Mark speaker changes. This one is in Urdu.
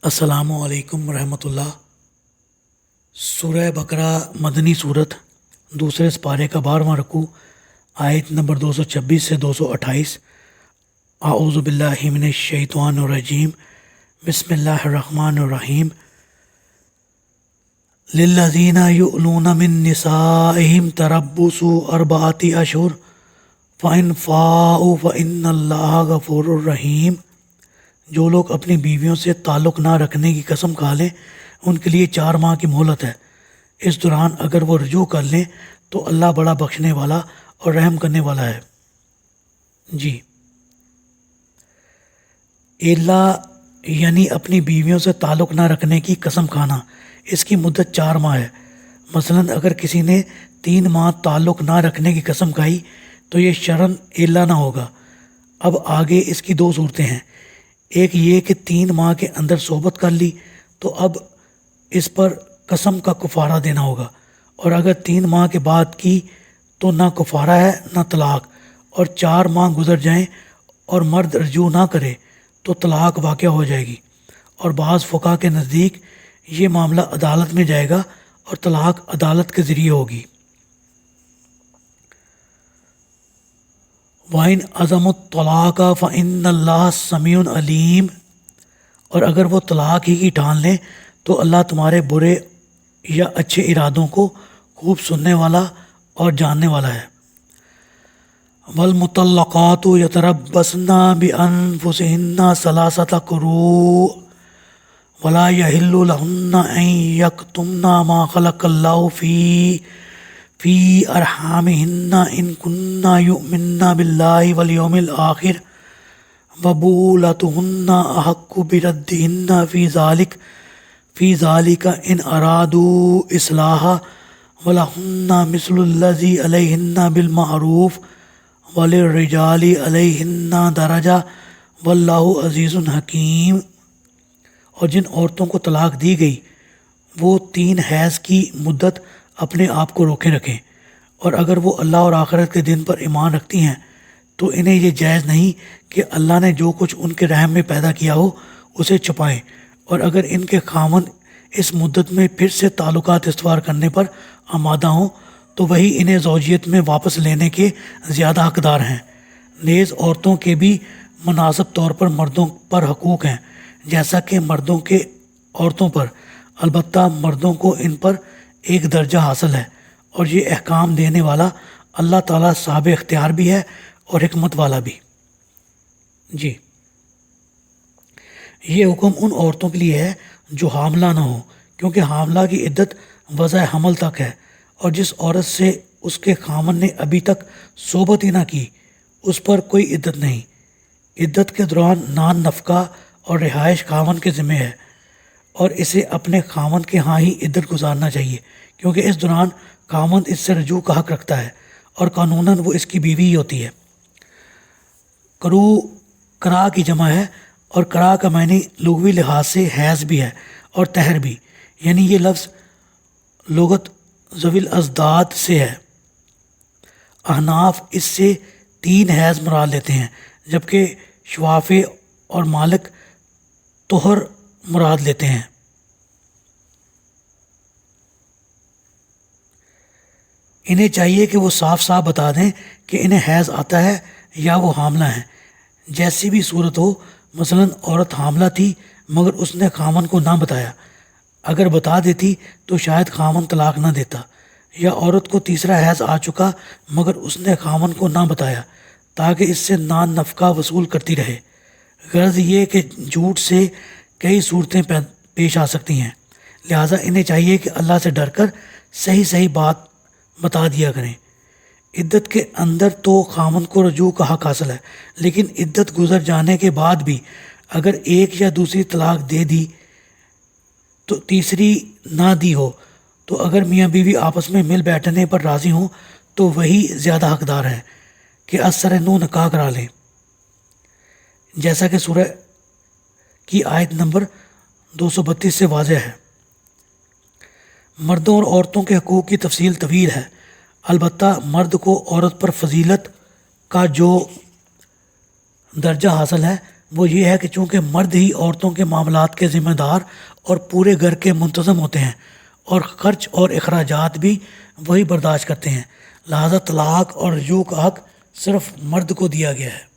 Speaker 1: السلام علیکم ورحمۃ اللہ۔ سورہ بقرہ مدنی صورت، دوسرے سپارے کا 12واں رکوع، آیت نمبر 226 سے 228۔ اعوذ باللہ من الشیطان الرجیم، بسم اللہ الرحمن الرحیم۔ للذین یؤلون من نسائہم تربص اربعۃ اشہر فإن فاؤوا فإن اللہ غفور الرحیم۔ جو لوگ اپنی بیویوں سے تعلق نہ رکھنے کی قسم کھا لیں ان کے لیے 4 ماہ کی مہلت ہے۔ اس دوران اگر وہ رجوع کر لیں تو اللہ بڑا بخشنے والا اور رحم کرنے والا ہے۔ جی، ایلا یعنی اپنی بیویوں سے تعلق نہ رکھنے کی قسم کھانا، اس کی مدت 4 ماہ ہے۔ مثلا اگر کسی نے 3 ماہ تعلق نہ رکھنے کی قسم کھائی تو یہ شرعاً ایلا نہ ہوگا۔ اب آگے اس کی 2 صورتیں ہیں۔ ایک یہ کہ 3 ماہ کے اندر صحبت کر لی تو اب اس پر قسم کا کفارہ دینا ہوگا، اور اگر 3 ماہ کے بعد کی تو نہ کفارہ ہے نہ طلاق، اور 4 ماہ گزر جائیں اور مرد رجوع نہ کرے تو طلاق واقع ہو جائے گی، اور بعض فقہا کے نزدیک یہ معاملہ عدالت میں جائے گا اور طلاق عدالت کے ذریعے ہوگی۔ وَإِنْ عَزَمُوا الطَّلَاقَ فَإِنَّ اللَّهَ سَمِيعٌ عَلِيمٌ۔ اور اگر وہ طلاق ہی کی ٹھان لیں تو اللہ تمہارے برے یا اچھے ارادوں کو خوب سننے والا اور جاننے والا ہے۔ وَالْمُطَلَّقَاتُ يَتَرَبَّصْنَ بِأَنفُسِهِنَّ 3 قُرُوءٍ وَلَا يَحِلُّ لَهُنَّ أَن يَكْتُمْنَ مَا خَلَقَ اللَّهُ فِي أَرْحَامِهِنَّ إِن كُنَّ يُؤْمِنَّ بِاللَّهِ وَالْيَوْمِ الْآخِرِ وَبُعُولَتُهُنَّ أَحَقُّ بِرَدِّهِنَّ فِي ذَلِكَ إِنْ أَرَادُوا إِصْلَاحًا وَلَهُنَّ مِثْلُ الَّذِي عَلَيْهِنَّ بِالْمَعْرُوفِ وَلِلرِّجَالِ عَلَيْهِنَّ دَرَجَةٌ وَاللَّهُ عَزِيزٌ حَكِيمٌ۔ اور جن عورتوں کو طلاق دی گئی وہ 3 حیض کی مدت اپنے آپ کو روکے رکھیں، اور اگر وہ اللہ اور آخرت کے دن پر ایمان رکھتی ہیں تو انہیں یہ جائز نہیں کہ اللہ نے جو کچھ ان کے رحم میں پیدا کیا ہو اسے چھپائیں، اور اگر ان کے خاوند اس مدت میں پھر سے تعلقات استوار کرنے پر آمادہ ہوں تو وہی انہیں زوجیت میں واپس لینے کے زیادہ حقدار ہیں۔ نیز عورتوں کے بھی مناسب طور پر مردوں پر حقوق ہیں جیسا کہ مردوں کے عورتوں پر، البتہ مردوں کو ان پر ایک درجہ حاصل ہے، اور یہ احکام دینے والا اللہ تعالیٰ صاحب اختیار بھی ہے اور حکمت والا بھی۔ جی، یہ حکم ان عورتوں کے لیے ہے جو حاملہ نہ ہوں، کیونکہ حاملہ کی عدت وضع حمل تک ہے، اور جس عورت سے اس کے خاوند نے ابھی تک صحبت ہی نہ کی اس پر کوئی عدت نہیں۔ عدت کے دوران نان نفقہ اور رہائش خاوند کے ذمہ ہے، اور اسے اپنے خاوند کے ہاں ہی عدت گزارنا چاہیے، کیونکہ اس دوران خاوند اس سے رجوع کا حق رکھتا ہے اور قانوناً وہ اس کی بیوی ہی ہوتی ہے۔ کرا کی جمع ہے، اور کرا کا معنی لغوی لحاظ سے حیض بھی ہے اور طہر بھی، یعنی یہ لفظ لغت ذوی الازداد سے ہے۔ احناف اس سے 3 حیض مراد لیتے ہیں، جبکہ شوافی اور مالک طہر مراد لیتے ہیں۔ انہیں چاہیے کہ وہ صاف صاف بتا دیں کہ انہیں حیض آتا ہے یا وہ حاملہ ہیں، جیسی بھی صورت ہو۔ مثلا عورت حاملہ تھی مگر اس نے خاوند کو نہ بتایا، اگر بتا دیتی تو شاید خاوند طلاق نہ دیتا، یا عورت کو تیسرا حیض آ چکا مگر اس نے خاوند کو نہ بتایا تاکہ اس سے نان نفقہ وصول کرتی رہے۔ غرض یہ کہ جھوٹ سے کئی صورتیں پیش آ سکتی ہیں، لہٰذا انہیں چاہیے کہ اللہ سے ڈر کر صحیح بات بتا دیا کریں۔ عدت کے اندر تو خاوند کو رجوع کا حق حاصل ہے، لیکن عدت گزر جانے کے بعد بھی اگر ایک یا دوسری طلاق دے دی تو تیسری نہ دی ہو تو اگر میاں بیوی آپس میں مل بیٹھنے پر راضی ہوں تو وہی زیادہ حقدار ہیں کہ از سر نو نکاح کرا لیں، جیسا کہ سورہ کی آیت نمبر 232 سے واضح ہے۔ مردوں اور عورتوں کے حقوق کی تفصیل طویل ہے، البتہ مرد کو عورت پر فضیلت کا جو درجہ حاصل ہے وہ یہ ہے کہ چونکہ مرد ہی عورتوں کے معاملات کے ذمہ دار اور پورے گھر کے منتظم ہوتے ہیں اور خرچ اور اخراجات بھی وہی برداشت کرتے ہیں، لہذا طلاق اور رجوع کا حق صرف مرد کو دیا گیا ہے۔